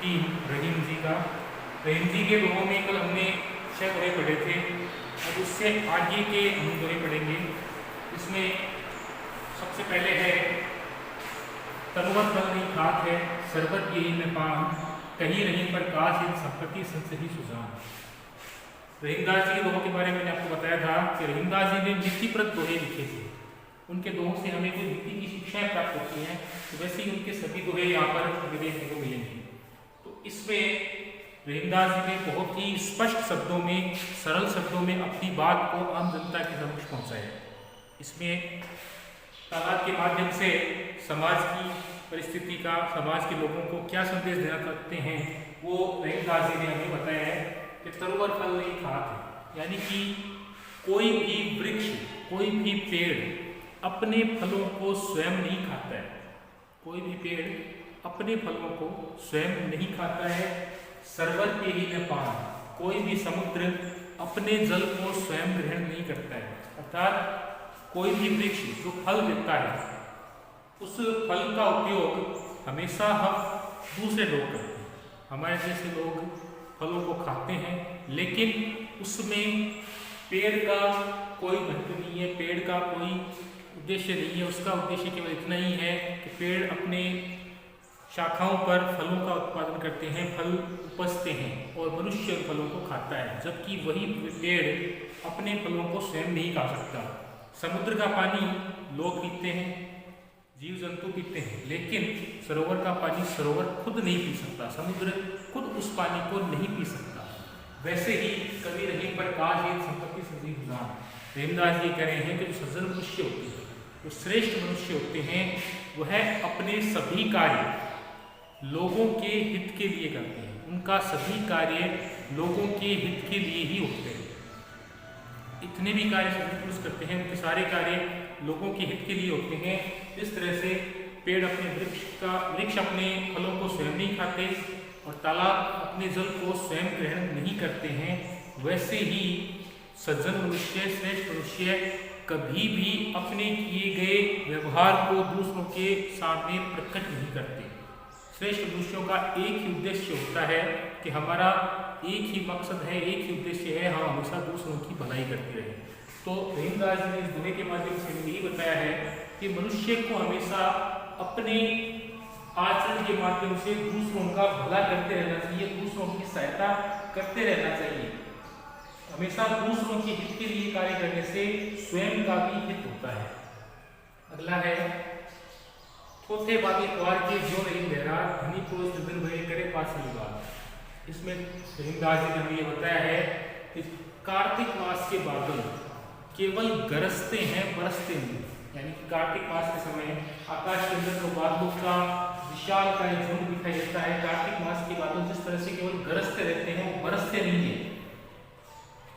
3 रहीम जी का। रहीम जी के दोहों में कल हमने 6 दोहे पढ़े थे, अब उससे आगे के हम दोहे पढ़ेंगे। इसमें सबसे पहले है तनुवर फल नहीं खात है, शरबत यही में पान, कहीं रहीम पर काश इन संपत्ति संसही सुजान। रहीमदास जी के दोहों के बारे में मैंने आपको बताया था कि रहीमदास जी ने नीतिप्रद दोहे लिखे थे, उनके दोहों से हमें कोई नीति की शिक्षाएं प्राप्त होती हैं, तो वैसे ही उनके सभी दोहे यहाँ पर हमें देखने को मिलेंगे। तो इसमें रहीमदास जी ने बहुत ही स्पष्ट शब्दों में, सरल शब्दों में अपनी बात को आम जनता के समक्ष पहुँचाया। इसमें तालाब के माध्यम से समाज की परिस्थिति का, समाज के लोगों को क्या संदेश देना चाहते हैं, वो रहीमदास जी ने हमें बताया है कि तरुवर फल नहीं खात है, यानी कि कोई भी वृक्ष, कोई भी पेड़ अपने फलों को स्वयं नहीं खाता है। कोई भी पेड़ अपने फलों को स्वयं नहीं खाता है। शरबत के ही में पान, कोई भी समुद्र अपने जल को स्वयं ग्रहण नहीं करता है। अर्थात कोई भी वृक्ष जो फल देता है, उस फल का उपयोग हमेशा हम दूसरे लोग करते हैं। हमारे जैसे लोग फलों को खाते हैं, लेकिन उसमें पेड़ का कोई महत्व नहीं है, पेड़ का कोई उद्देश्य नहीं है। उसका उद्देश्य केवल इतना ही है कि पेड़ अपने शाखाओं पर फलों का उत्पादन करते हैं, फल उपजते हैं और मनुष्य फलों को खाता है, जबकि वही पेड़ अपने फलों को स्वयं नहीं खा सकता। समुद्र का पानी लोग पीते हैं, जीव जंतु पीते हैं, लेकिन सरोवर का पानी सरोवर खुद नहीं पी सकता, समुद्र खुद उस पानी को नहीं पी सकता। वैसे ही कवि रहीम पर काश ये संपत्ति सजी गुजान, रहीमदास जी कह रहे हैं कि जो सज्जन मनुष्य होते हैं, जो श्रेष्ठ मनुष्य होते हैं, वह अपने सभी कार्य लोगों के हित के लिए करते हैं। उनका सभी कार्य लोगों के हित के लिए ही होते हैं। इतने भी कार्य सभी पुरुष करते हैं, उनके सारे कार्य लोगों के हित के लिए होते हैं। इस तरह से पेड़ अपने वृक्ष अपने फलों को स्वयं नहीं खाते और तालाब अपने जल को स्वयं ग्रहण नहीं करते हैं, वैसे ही सज्जन मनुष्य, श्रेष्ठ मनुष्य कभी भी अपने किए गए व्यवहार को दूसरों के सामने प्रकट नहीं करते। श्रेष्ठ मनुष्यों का एक ही उद्देश्य होता है कि हमारा एक ही मकसद है, एक ही उद्देश्य है, हम हमेशा दूसरों की भलाई करते रहें। तो रहीमदास जी ने इस दोहे के माध्यम से यही बताया है कि मनुष्य को हमेशा अपने आचरण के माध्यम से दूसरों का भला करते रहना चाहिए, दूसरों की सहायता करते रहना चाहिए। हमेशा दूसरों के हित के लिए कार्य करने से स्वयं का भी हित होता है। अगला है थोथे बागी द्वार के जो रहीम लहरा, धनी पुरुष दिन भय करे पास बात। इसमें रहीमदास जी ने हमें ये बताया है कि कार्तिक मास के बादल केवल गरजते हैं, बरसते नहीं। यानी कि कार्तिक मास के समय आकाश के अंदर तो बादलों का विशाल का एक झुंड दिखाई देता है। कार्तिक मास के बादल जिस तरह से केवल गरजते रहते हैं, वो बरसते नहीं है।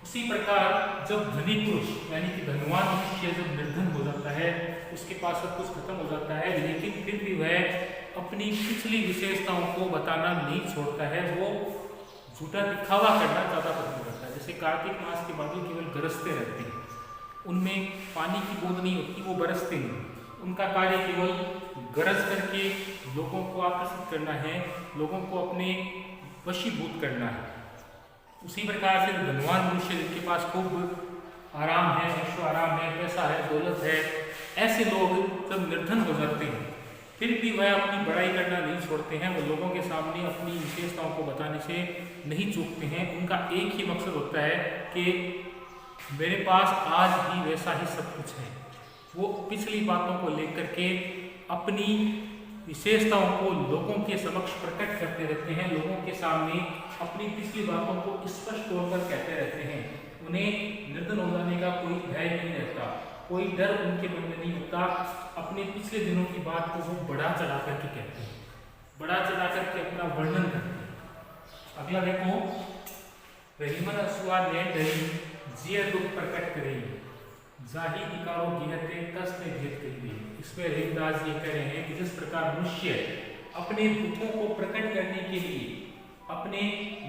उसी प्रकार जब धनी पुरुष यानी कि धनवान मनुष्य जब निर्धन हो जाता है, उसके पास सब कुछ खत्म हो जाता है, लेकिन फिर भी वह अपनी पिछली विशेषताओं को बताना नहीं छोड़ता है, वो झूठा दिखावा करना ज़्यादा पसंद करता है। जैसे कार्तिक मास के बादल केवल गरजते रहते हैं, उनमें पानी की बूंद नहीं होती, वो बरसते नहीं। उनका कार्य केवल गरज करके लोगों को आकर्षित करना है, लोगों को अपने वशीभूत करना है। उसी प्रकार से धनवान मनुष्य जिनके पास खूब आराम है, ऐशो आराम है, पैसा है, दौलत है, ऐसे लोग जब निर्धन हो जाते हैं, फिर भी वह अपनी बड़ाई करना नहीं छोड़ते हैं। वो लोगों के सामने अपनी विशेषताओं को बताने से नहीं चूकते हैं। उनका एक ही मकसद होता है कि मेरे पास आज भी वैसा ही सब कुछ है। वो पिछली बातों को लेकर के अपनी विशेषताओं को लोगों के समक्ष प्रकट करते रहते हैं, लोगों के सामने अपनी पिछली बातों को स्पष्ट तौर पर कहते रहते हैं। उन्हें निर्धन हो जाने का कोई भय नहीं रहता, कोई डर उनके मन में नहीं होता। अपने पिछले दिनों की बात को वो बढ़ा चढ़ा करके कहते हैं, बढ़ा चढ़ा करके अपना वर्णन करते हैं। अगला देखो, रहीमन असुआ ने डरी जिय दुख प्रकट करें, जाही निकारो गिहते कस ने भेद कही। इसमें रहीमदास जी कह रहे हैं कि जिस प्रकार मनुष्य अपने दुखों को प्रकट करने के लिए, अपने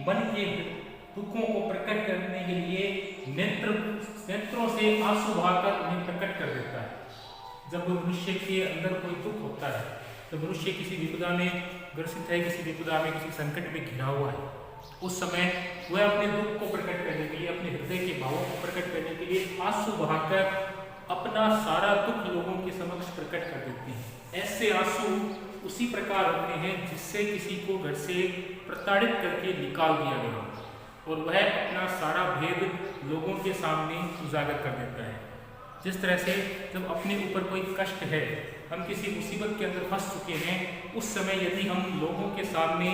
मन के दुखों को प्रकट करने के लिए नेत्रों से आंसू बहाकर उन्हें प्रकट कर देता है। जब मनुष्य के अंदर कोई दुख होता है, तो मनुष्य किसी विपदा में ग्रसित है, किसी विपदा में, किसी संकट में घिरा हुआ है, उस समय वह अपने दुख को प्रकट करने के लिए, अपने हृदय के भावों को प्रकट करने के लिए आंसू बहाकर अपना सारा दुख लोगों के समक्ष प्रकट कर देते हैं। ऐसे आंसू उसी प्रकार होते हैं जिससे किसी को घर से प्रताड़ित करके निकाल दिया गया और वह अपना सारा भेद लोगों के सामने उजागर कर देता है। जिस तरह से जब अपने ऊपर कोई कष्ट है, हम किसी मुसीबत के अंदर फंस चुके हैं, उस समय यदि हम लोगों के सामने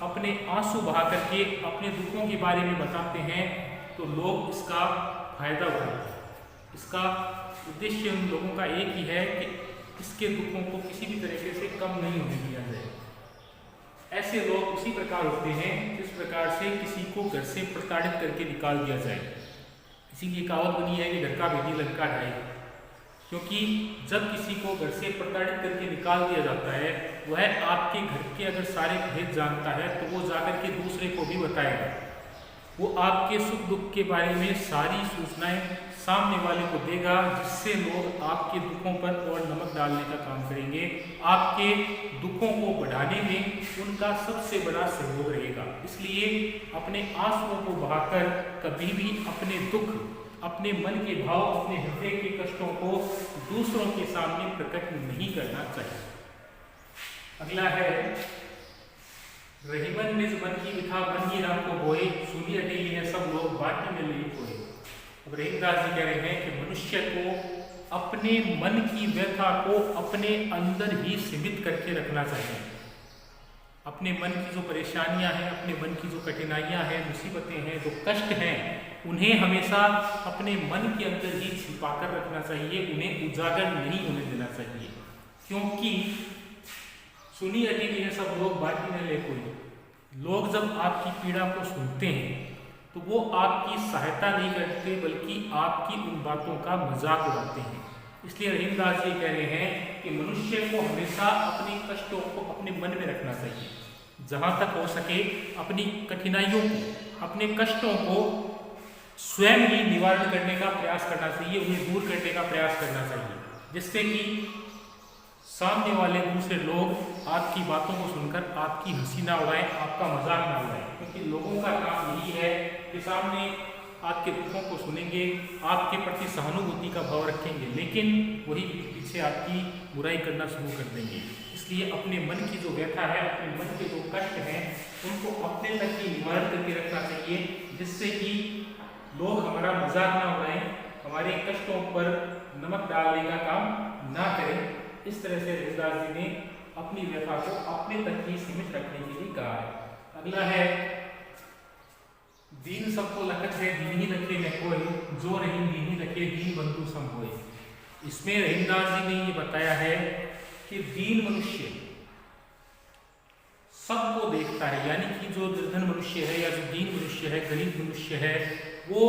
अपने आंसू बहा करके अपने दुखों के बारे में बताते हैं तो लोग इसका फायदा उठाते हैं। इसका उद्देश्य उन लोगों का एक ही है कि इसके दुखों को किसी भी तरीके से कम नहीं होने दिया जाए। ऐसे लोग उसी प्रकार होते हैं जिस प्रकार से किसी को घर से प्रताड़ित करके निकाल दिया जाए। इसी की कहावत बनी है कि घर का भेदी लंका ढाएगा, क्योंकि जब किसी को घर से प्रताड़ित करके निकाल दिया जाता है, वह आपके घर के अगर सारे भेद जानता है तो वो जाकर के दूसरे को भी बताएगा। वो आपके सुख दुख के बारे में सारी सूचनाएं सामने वाले को देगा, जिससे लोग आपके दुखों पर और नमक डालने का काम करेंगे। आपके दुखों को बढ़ाने में उनका सबसे बड़ा सहयोग रहेगा। इसलिए अपने आंसुओं को बहाकर कभी भी अपने दुख, अपने मन के भाव, अपने हृदय के कष्टों को दूसरों के सामने प्रकट नहीं करना चाहिए। अगला है, रहीमन निज मन की विथा मन की राम को बोए, सूली अटेली है सब लोग बाटी में ले कोई। अब रहीमदास जी कह रहे हैं कि मनुष्य को अपने मन की व्यथा को अपने अंदर ही सीमित करके रखना चाहिए। अपने मन की जो परेशानियां हैं, अपने मन की जो कठिनाइयां हैं, मुसीबतें हैं, जो कष्ट हैं, उन्हें हमेशा अपने मन के अंदर ही छिपा कर रखना चाहिए, उन्हें उजागर नहीं होने देना चाहिए। क्योंकि सुनी अकेली है सब लोग बाकी न ले कोई। लोग जब आपकी पीड़ा को सुनते हैं तो वो आपकी सहायता नहीं करते, बल्कि आपकी उन बातों का मजाक उड़ाते हैं। इसलिए रहीमदास जी कह रहे हैं कि मनुष्य को हमेशा अपने कष्टों को अपने मन में रखना चाहिए। जहाँ तक हो सके अपनी कठिनाइयों को, अपने कष्टों को स्वयं ही निवारण करने का प्रयास करना चाहिए, उन्हें दूर करने का प्रयास करना चाहिए, जिससे कि सामने वाले दूसरे लोग आपकी बातों को सुनकर आपकी हंसी ना उड़ाएं, आपका मजाक ना उड़ाएं। क्योंकि लोगों का काम यही है कि सामने आपके दुखों को सुनेंगे, आपके प्रति सहानुभूति का भाव रखेंगे, लेकिन वही पीछे आपकी बुराई करना शुरू कर देंगे। इसलिए अपने मन की जो व्यथा है, अपने मन के जो कष्ट हैं, उनको अपने तक ही निवारण करके रखना चाहिए, जिससे कि लोग हमारा मजाक ना उड़ाएं, हमारे कष्टों पर नमक डालने का काम ना करें। इस तरह से रहीमदास जी ने अपनी व्यथा को अपने तक ही सीमित रखने के लिए कहा है। अगला है, दीन सबको लखत है दीन ही रखे न कोई, जो रहीम दीन ही रखे दीन बंधु सम होए। इसमें रहीमदास जी ने ये बताया है कि दीन मनुष्य सबको देखता है, यानी कि जो निर्धन मनुष्य है या जो दीन मनुष्य है, गरीब मनुष्य है, वो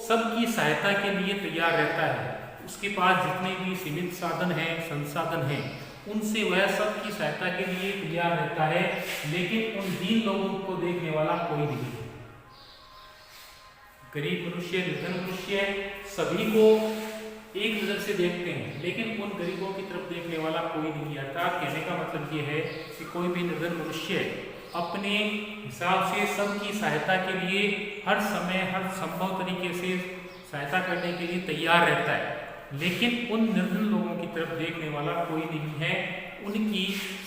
सबकी सहायता के लिए तैयार रहता है। उसके पास जितने भी सीमित साधन हैं, संसाधन हैं, उनसे वह सबकी सहायता के लिए तैयार रहता है, लेकिन उन दीन लोगों को देखने वाला कोई नहीं है। गरीब मनुष्य, निर्धन मनुष्य सभी को एक नजर से देखते हैं, लेकिन उन गरीबों की तरफ देखने वाला कोई नहीं। अर्थात कहने का मतलब ये है कि कोई भी निर्धन मनुष्य अपने हिसाब से सबकी सहायता के लिए हर समय, हर संभव तरीके से सहायता करने के लिए तैयार रहता है, लेकिन उन निर्धन लोगों की तरफ देखने वाला कोई नहीं है, उनकी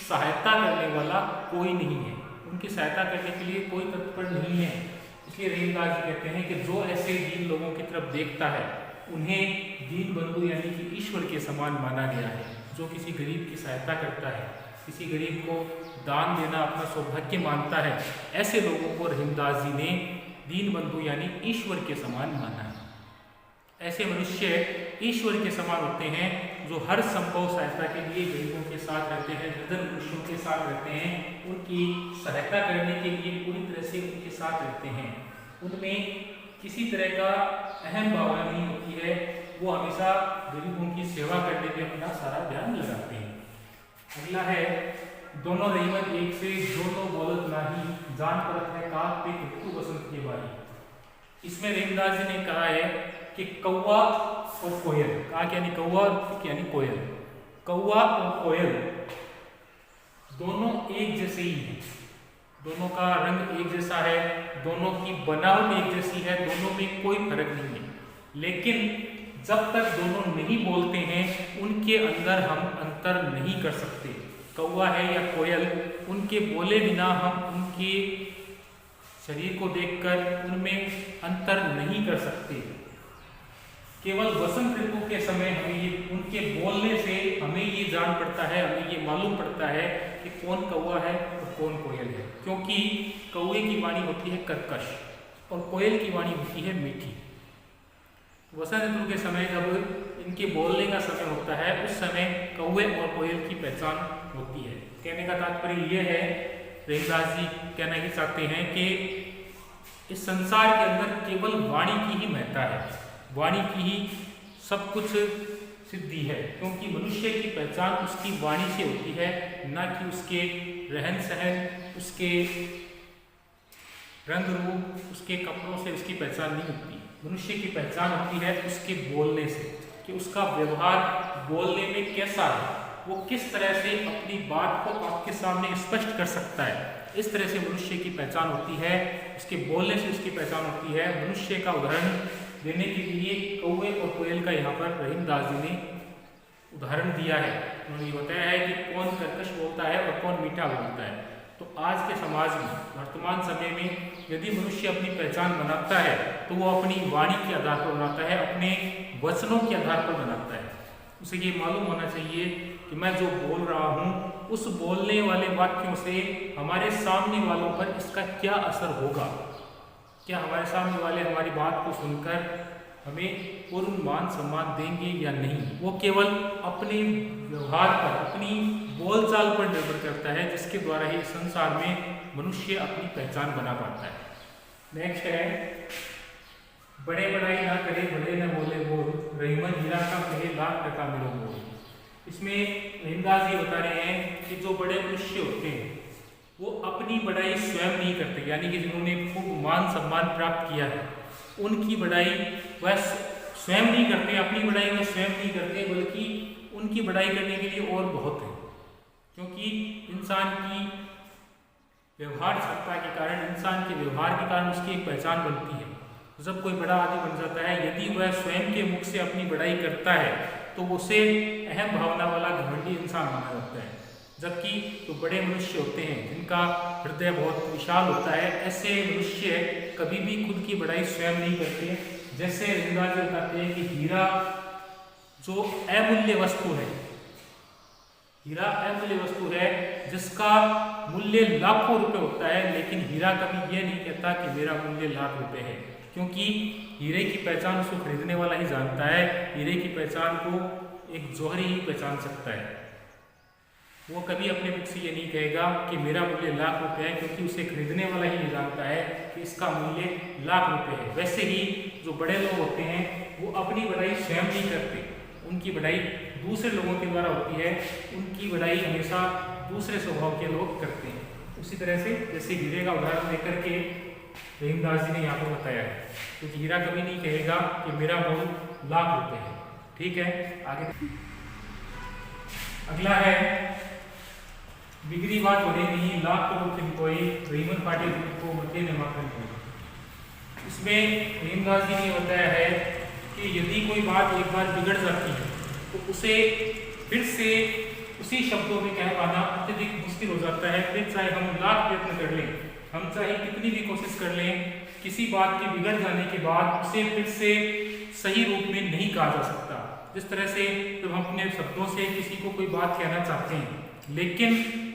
सहायता करने वाला कोई नहीं है, उनकी सहायता करने के लिए कोई तत्पर नहीं है। इसलिए रहीमदास जी कहते हैं कि जो ऐसे दीन लोगों की तरफ देखता है, उन्हें दीन बंधु यानी कि ईश्वर के समान माना गया है। जो किसी गरीब की सहायता करता है, किसी गरीब को दान देना अपना सौभाग्य मानता है, ऐसे लोगों को रहीमदास जी ने दीन बंधु यानी ईश्वर के समान माना है। ऐसे मनुष्य ईश्वर के समान होते हैं जो हर संभव सहायता के लिए गरीबों के साथ रहते हैं, निर्धन मनुष्यों के साथ रहते हैं, उनकी सहायता करने के लिए पूरी तरह से उनके साथ रहते हैं। उनमें किसी तरह का अहम भावना नहीं होती है, वो हमेशा गरीबों की सेवा करने में अपना सारा ध्यान लगाते हैं। अगला है, दोनों रहीमन एक से जो तो बोलत नाही, जान परत है का पे मृत्यु बसंत के बारी। इसमें रहीमदास जी ने कहा है कि कौवा और कोयल, कहा यानी कौवा यानी कोयल, कौवा और कोयल दोनों एक जैसे ही हैं, दोनों का रंग एक जैसा है, दोनों की बनावट एक जैसी है, दोनों में कोई फर्क नहीं है। लेकिन जब तक दोनों नहीं बोलते हैं उनके अंदर हम अंतर नहीं कर सकते। कौवा है या कोयल, उनके बोले बिना हम उनके शरीर को देखकर उनमें अंतर नहीं कर सकते। केवल वसंत ऋतु के समय हमें ये उनके बोलने से हमें ये जान पड़ता है, हमें ये मालूम पड़ता है कि कौन कौवा है और कौन कोयल है। क्योंकि कौवे की वाणी होती है कर्कश और कोयल की वाणी होती है मीठी। वसंत ऋतु के समय जब इनके बोलने का समय होता है उस समय कौवे और कोयल की पहचान होती है। कहने का तात्पर्य यह है, रहीमदास जी कहना ही चाहते हैं कि इस संसार के अंदर केवल वाणी की ही महत्ता है, वाणी की ही सब कुछ सिद्धि है। क्योंकि मनुष्य की पहचान उसकी वाणी से होती है, न कि उसके रहन सहन, उसके रंग रूप, उसके कपड़ों से उसकी पहचान नहीं होती। मनुष्य की पहचान होती है उसके बोलने से, कि उसका व्यवहार बोलने में कैसा है, वो किस तरह से अपनी बात को आपके सामने स्पष्ट कर सकता है। इस तरह से मनुष्य की पहचान होती है, उसके बोलने से उसकी पहचान होती है। मनुष्य का उदाहरण देने के लिए कौवे और कोयल का यहाँ पर रहीमदास जी ने उदाहरण दिया है। उन्होंने बताया है कि कौन कर्कश बोलता है और कौन मीठा बोलता है। तो आज के समाज में, वर्तमान समय में यदि मनुष्य अपनी पहचान बनाता है तो वो अपनी वाणी के आधार पर बनाता है, अपने वचनों के आधार पर बनाता है। उसे ये मालूम होना चाहिए कि मैं जो बोल रहा हूँ उस बोलने वाले वाक्यों से हमारे सामने वालों पर इसका क्या असर होगा, क्या हमारे सामने वाले हमारी बात को सुनकर हमें पूर्ण मान सम्मान देंगे या नहीं। वो केवल अपने व्यवहार पर, अपनी बोलचाल पर निर्भर करता है, जिसके द्वारा ही संसार में मनुष्य अपनी पहचान बना पाता है। नेक्स्ट है, बड़े बड़ाई ना करे बड़े न बोले बोल, रहीमन हीरा का कहे लाख टका मिलो बोल। इसमें रहीमदास जी बता रहे हैं कि जो बड़े मनुष्य होते हैं वो अपनी बड़ाई स्वयं नहीं करते, यानी कि जिन्होंने खूब मान सम्मान प्राप्त किया है उनकी बड़ाई वह स्वयं नहीं करते, अपनी बड़ाई वह स्वयं नहीं करते, बल्कि उनकी बड़ाई करने के लिए और बहुत है। क्योंकि इंसान की व्यवहार क्षमता के कारण, इंसान के व्यवहार के कारण उसकी एक पहचान बनती है। जब कोई बड़ा आदमी बन जाता है, यदि वह स्वयं के मुख से अपनी बड़ाई करता है तो उसे अहम भावना वाला घमंडी इंसान माना जाता है। जबकि जो बड़े मनुष्य होते हैं जिनका हृदय बहुत विशाल होता है, ऐसे मनुष्य कभी भी खुद की बड़ाई स्वयं नहीं करते। जैसे रहीमदास जी बताते हैं कि हीरा जो अमूल्य वस्तु है, हीरा अमूल्य वस्तु है जिसका मूल्य लाखों रुपए होता है, लेकिन हीरा कभी यह नहीं कहता कि मेरा मूल्य लाख रुपए है। क्योंकि हीरे की पहचान उसको खरीदने वाला ही जानता है। हीरे की पहचान को एक जौहरी ही पहचान सकता है। वो कभी अपने मुख से ये नहीं कहेगा कि मेरा मूल्य लाख रुपए है, क्योंकि उसे खरीदने वाला ही जानता है कि इसका मूल्य लाख रुपए है। वैसे ही जो बड़े लोग होते हैं वो अपनी बड़ाई स्वयं नहीं करते, उनकी बड़ाई दूसरे लोगों के द्वारा होती है। उनकी बड़ाई हमेशा दूसरे स्वभाव के लोग करते हैं। उसी तरह से जैसे हीरे का उदाहरण लेकर के रहीमदास जी ने यहाँ पर बताया है, क्योंकि हीरा कभी नहीं कहेगा कि मेरा मोल लाख रुपए है। ठीक है, आगे अगला है, बिगड़ी बात बढ़े नहीं लाख करोड़ की कोई, रहीमन फाटे को मते ने माखन कोई। इसमें रहीमदास जी ने बताया है कि यदि कोई बात एक बार बिगड़ जाती है तो उसे फिर से उसी शब्दों में कह पाना अत्यधिक मुश्किल हो जाता है। फिर चाहे हम लाख प्रयत्न कर लें, हम चाहे कितनी भी कोशिश कर लें, किसी बात के बिगड़ जाने के बाद उसे फिर से सही रूप में नहीं कहा जा सकता। जिस तरह से जब हम अपने शब्दों से किसी को कोई बात कहना चाहते हैं, लेकिन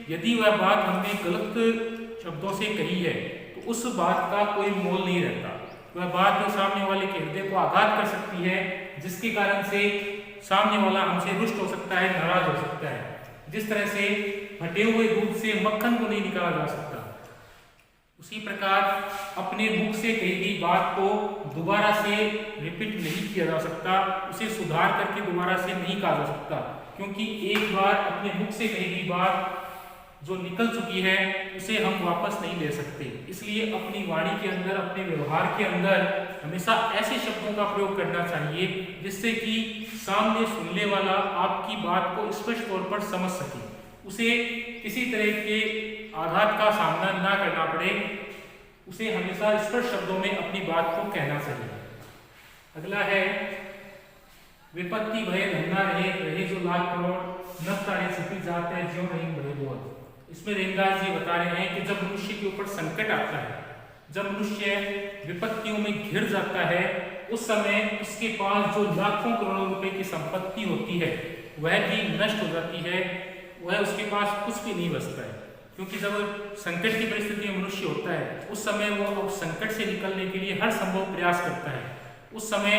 यदि वह बात हमने गलत शब्दों से कही है तो उस बात का कोई मोल नहीं रहता। वह बात जो सामने वाले के हृदय को आघात कर सकती है, जिसके कारण से सामने वाला हमसे रुष्ट हो सकता है, नाराज हो सकता है। जिस तरह से फटे हुए दूध से मक्खन को नहीं निकाला जा सकता, उसी प्रकार अपने मुख से कही गई बात को दोबारा से रिपीट नहीं किया जा सकता, उसे सुधार करके दोबारा से नहीं कहा जा सकता। क्योंकि एक बार अपने मुख से कही गई बात जो निकल चुकी है उसे हम वापस नहीं ले सकते। इसलिए अपनी वाणी के अंदर, अपने व्यवहार के अंदर हमेशा ऐसे शब्दों का प्रयोग करना चाहिए जिससे कि सामने सुनने वाला आपकी बात को स्पष्ट तौर पर समझ सके। उसे किसी तरह के आघात का सामना ना करना पड़े, उसे हमेशा स्पष्ट शब्दों में अपनी बात को कहना चाहिए। अगला है विपत्ति भय धन्ना रहे, रहे जो लाख करोड़, नभ तारे छिपी जाते हैं ज्यों नहीं बड़े बहुत। इसमें रहीमदास जी बता रहे हैं कि जब मनुष्य के ऊपर संकट आता है, जब मनुष्य विपत्तियों में घिर जाता है, उस समय उसके पास जो लाखों करोड़ों रुपए की संपत्ति होती है वह भी नष्ट हो जाती है, वह उसके पास कुछ भी नहीं बचता है। क्योंकि जब संकट की परिस्थिति में मनुष्य होता है, उस समय वो उस संकट से निकलने के लिए हर संभव प्रयास करता है। उस समय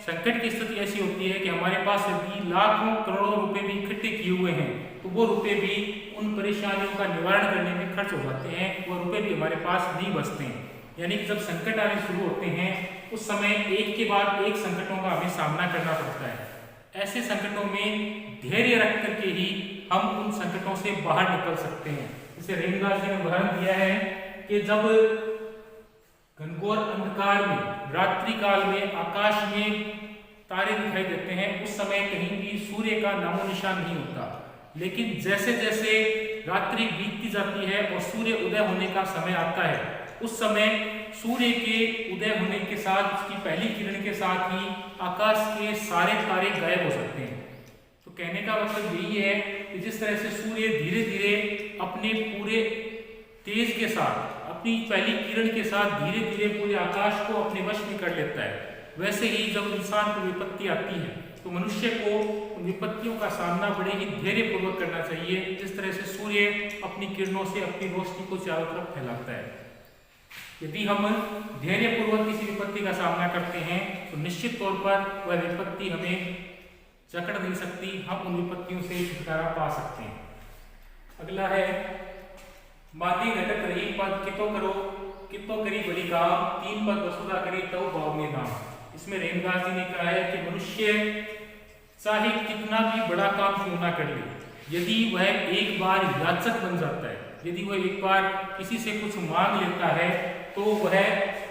संकट की स्थिति ऐसी होती है कि हमारे पास यदि लाखों करोड़ों रुपए भी इकट्ठे किए हुए हैं, तो वो रुपए भी उन परेशानियों का निवारण करने में खर्च हो जाते हैं, वो रुपए भी हमारे पास नहीं बचते हैं। यानी कि जब संकट आने शुरू होते हैं, उस समय एक के बाद एक संकटों का हमें सामना करना पड़ता है। ऐसे संकटों में धैर्य रख करके ही हम उन संकटों से बाहर निकल सकते हैं। जैसे रहीमदास जी ने उदाहरण दिया है कि जब घनघोर अंधकार में, रात्रि काल में आकाश में तारे दिखाई देते हैं, उस समय कहीं भी सूर्य का नामो निशान नहीं होता। लेकिन जैसे जैसे रात्रि बीतती जाती है और सूर्य उदय होने का समय आता है, उस समय सूर्य के उदय होने के साथ, उसकी पहली किरण के साथ ही आकाश के सारे तारे गायब हो सकते हैं। तो कहने का मतलब यही है कि जिस तरह से सूर्य धीरे धीरे अपने पूरे तेज के साथ, अपनी पहली किरण के साथ धीरे धीरे पूरे आकाश को अपने वश में कर लेता है, वैसे ही जब इंसान को विपत्ति आती है तो मनुष्य को उन विपत्तियों का सामना बड़े ही धैर्यपूर्वक करना चाहिए, जिस तरह से सूर्य अपनी किरणों से अपनी रोशनी को चारों तरफ फैलाता है। यदि हम धैर्यपूर्वक किसी विपत्ति का सामना करते हैं तो निश्चित तौर पर वह विपत्ति हमें जकड़ नहीं सकती, हम उन विपत्तियों से छुटकारा पा सकते हैं। अगला है माती घटक रही पद कितो करो, कितो करी बड़ी काम, तीन पद वसुधा करी तव भाव में नाम। इसमें रहीमदास जी ने कहा है कि मनुष्य चाहे कितना भी बड़ा काम क्यों ना कर ले, यदि वह एक बार याचक बन जाता है, यदि वह एक बार किसी से कुछ मांग लेता है, तो वह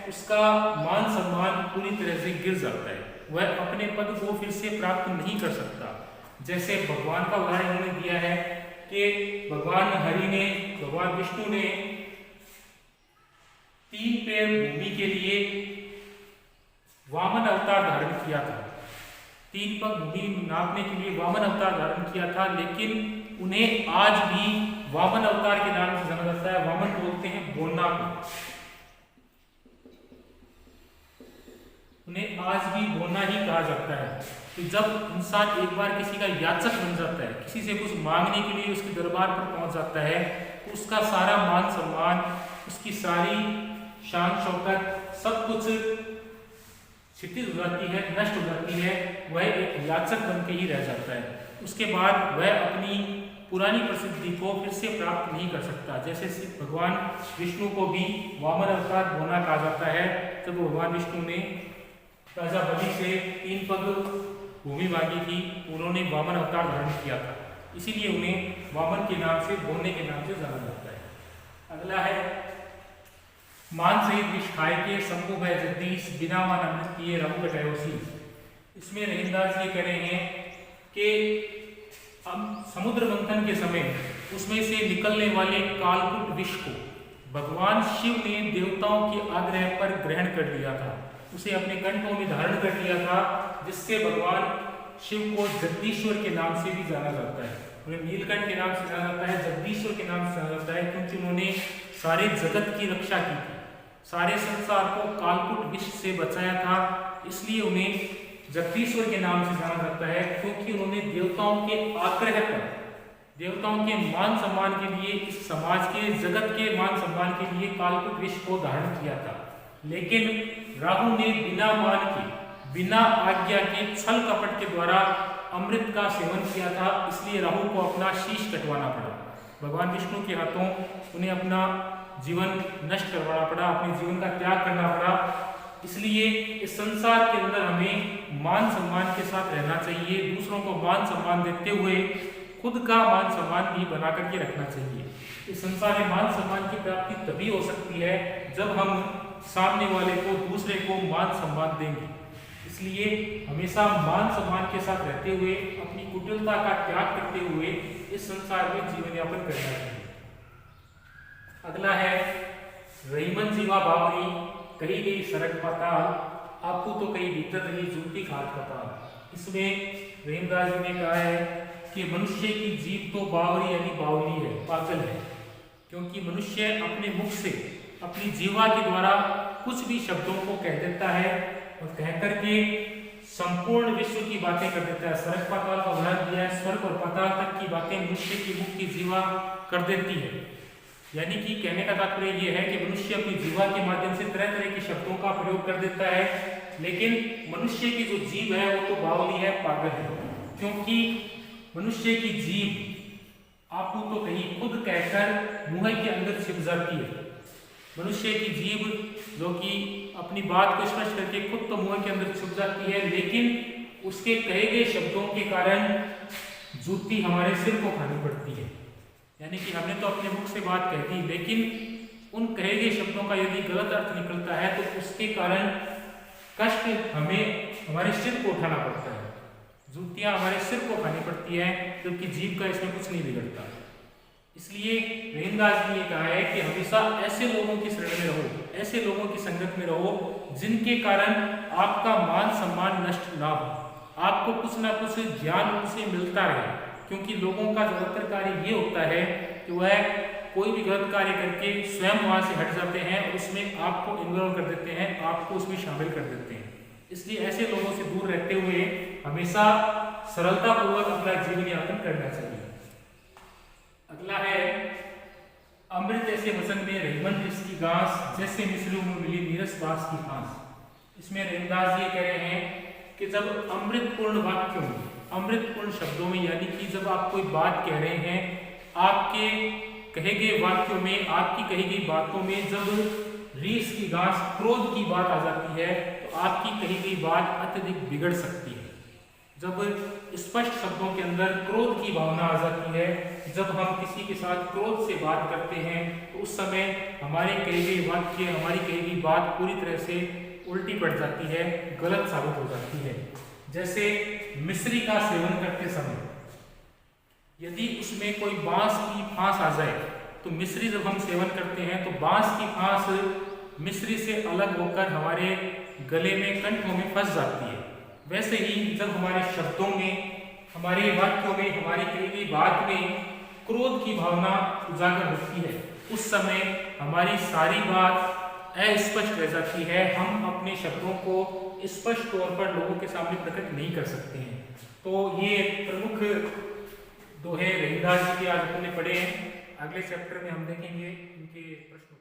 उसका मान सम्मान पूरी तरह से गिर जाता है, वह अपने पद को फिर से प्राप्त नहीं कर सकता। जैसे भगवान का उदाहरण उन्होंने दिया है कि भगवान हरि ने, भगवान विष्णु ने 3 पैर भूमि के लिए वामन अवतार धारण किया था, 3 पग भूमि नापने के लिए वामन अवतार धारण किया था, लेकिन उन्हें आज भी वामन अवतार के नाम से जाना जाता है। वामन बोलते हैं बोना को, उन्हें आज भी बोना ही कहा जाता है। तो जब इंसान एक बार किसी का याचक बन जाता है, किसी से कुछ मांगने के लिए उसके दरबार पर पहुंच जाता है, तो उसका सारा मान सम्मान, उसकी सारी शान शौकत सब कुछ क्षितिज हो जाती है, नष्ट हो जाती है, वह एक याचक बन के ही रह जाता है। उसके बाद वह अपनी पुरानी प्रसिद्धि को फिर से प्राप्त नहीं कर सकता। जैसे भगवान विष्णु को भी वामन अवतार बोना कहा जाता है, जब भगवान विष्णु ने राजा बलि से 3 पग भूमि मांगी थी, उन्होंने वामन अवतार धारण किया था, इसीलिए उन्हें वामन के नाम से, बोने के नाम से जाना जाता है। अगला है मान सहित विष खाए के शंभु भय जगदीश, बिना मान अमृत किए रघु कटयोसी। इसमें रहीमदास जी कह रहे हैं कि समुद्र मंथन के समय उसमें से निकलने वाले कालकूट विष को भगवान शिव ने देवताओं के आग्रह पर ग्रहण कर लिया था, उसे अपने कंठों में धारण कर लिया था, जिससे भगवान शिव को जगदीश्वर के नाम से भी जाना जाता है। उन्हें नीलकंठ के नाम से जाना जाता है, जगदीश्वर के नाम से जाना जाता है, क्योंकि उन्होंने सारे जगत की रक्षा की थी, सारे संसार को कालकूट विष से बचाया था, इसलिए उन्हें जगदीश्वर के नाम से जाना जाता है। क्योंकि उन्होंने देवताओं के आग्रह पर, देवताओं के मान सम्मान के लिए, इस समाज के, जगत के मान सम्मान के लिए कालकूट विष को धारण किया था। लेकिन राहु ने बिना मान के, बिना आज्ञा के, छल कपट के द्वारा अमृत का सेवन किया था, इसलिए राहु को अपना शीश कटवाना पड़ा। भगवान विष्णु के हाथों उन्हें अपना जीवन नष्ट करवाना पड़ा, अपने जीवन का त्याग करना पड़ा। इसलिए इस संसार के अंदर हमें मान सम्मान के साथ रहना चाहिए, दूसरों को मान सम्मान देते हुए खुद का मान सम्मान भी बना करके रखना चाहिए। इस संसार में मान सम्मान की प्राप्ति तभी हो सकती है जब हम सामने वाले को, दूसरे को मान सम्मान देंगे। इस इसलिए हमेशा मान सम्मान के साथ रहते हुए अपनी कुटिलता का त्याग करते हुए इस संसार में जीवन यापन करना चाहिए। अगला है रहीमन जीवा बावरी कही गई सड़क पाताल, आपको तो कहीं भीतर रही जूती खाट पाताल। इसमें रहीमदास जी ने कहा है कि मनुष्य की जीव तो बावरी यानी बावली है, पागल है, क्योंकि मनुष्य अपने मुख से अपनी जीवा के द्वारा कुछ भी शब्दों को कह देता है और कह करके संपूर्ण विश्व की बातें कर देता है। स्वर्ग पाताल का उदाहरण दिया है, स्वर्ग और पाताल तक की बातें मनुष्य की मुख की जीवा कर देती है। यानी कि कहने का तात्पर्य यह है कि मनुष्य अपनी जीवा के माध्यम से तरह तरह के शब्दों का प्रयोग कर देता है, लेकिन मनुष्य की जो जीव है वो तो बावली है, पागल है, क्योंकि मनुष्य की जीव आपको तो कहीं खुद कहकर मुंह के अंदर छिप जाती है। मनुष्य की जीव जो कि अपनी बात को स्पष्ट करके खुद तो मुंह के अंदर छुप जाती है, लेकिन उसके कहे गए शब्दों के कारण जूती हमारे सिर को खानी पड़ती है। यानी कि हमने तो अपने मुख से बात कह दी, लेकिन उन कहे गए शब्दों का यदि गलत अर्थ निकलता है तो उसके कारण कष्ट हमें हमारे सिर को उठाना पड़ता है, जूतियां हमारे सिर को खानी पड़ती है, क्योंकि जीव का इसमें कुछ नहीं बिगड़ता। इसलिए रहीमदास जी ने कहा है कि हमेशा ऐसे लोगों की शरण में रहो, ऐसे लोगों की संगत में रहो जिनके कारण आपका मान सम्मान नष्ट ना हो, आपको कुछ ना कुछ ज्ञान उनसे मिलता रहे। क्योंकि लोगों का ज्यादातर कार्य ये होता है कि वह कोई भी गलत कार्य करके स्वयं वहां से हट जाते हैं और उसमें आपको इन्वॉल्व कर देते हैं, आपको उसमें शामिल कर देते हैं। इसलिए ऐसे लोगों से दूर रहते हुए हमेशा सरलता पूर्वक अपना जीवन यापन करना चाहिए। अगला है अमृत ऐसे वचन में रहीमन जिसकी घास, जैसे मिस्री में मिली नीरस बास की घास। इसमें रहीमदास जी कह रहे हैं कि जब अमृतपूर्ण वाक्यों में, अमृतपूर्ण शब्दों में, यानी कि जब आप कोई बात कह रहे हैं, आपके कहे गए वाक्यों में, आपकी कही गई बातों में जब रीस की घास, क्रोध की बात आ जाती है तो आपकी कही गई बात अत्यधिक बिगड़ सकती है। जब स्पष्ट शब्दों के अंदर क्रोध की भावना आ जाती है, जब हम किसी के साथ क्रोध से बात करते हैं तो उस समय हमारे कहे गए वाक्य, हमारी कही गई बात पूरी तरह से उल्टी पड़ जाती है, गलत साबित हो जाती है। जैसे मिश्री का सेवन करते समय यदि उसमें कोई बांस की फांस आ जाए तो मिश्री जब हम सेवन करते हैं तो बांस की फांस मिश्री से अलग होकर हमारे गले में, कंठों में फंस जाती है। वैसे ही जब हमारे शब्दों में, हमारे वाक्यों में, हमारी कही गई बात में क्रोध की भावना उजागर होती है, उस समय हमारी सारी बात अस्पष्ट रह जाती है, हम अपने शब्दों को स्पष्ट तौर पर लोगों के सामने प्रकट नहीं कर सकते हैं। तो ये प्रमुख दोहे रहीमदास जी के आज हमने पढ़े हैं। अगले चैप्टर में हम देखेंगे इनके प्रश्न।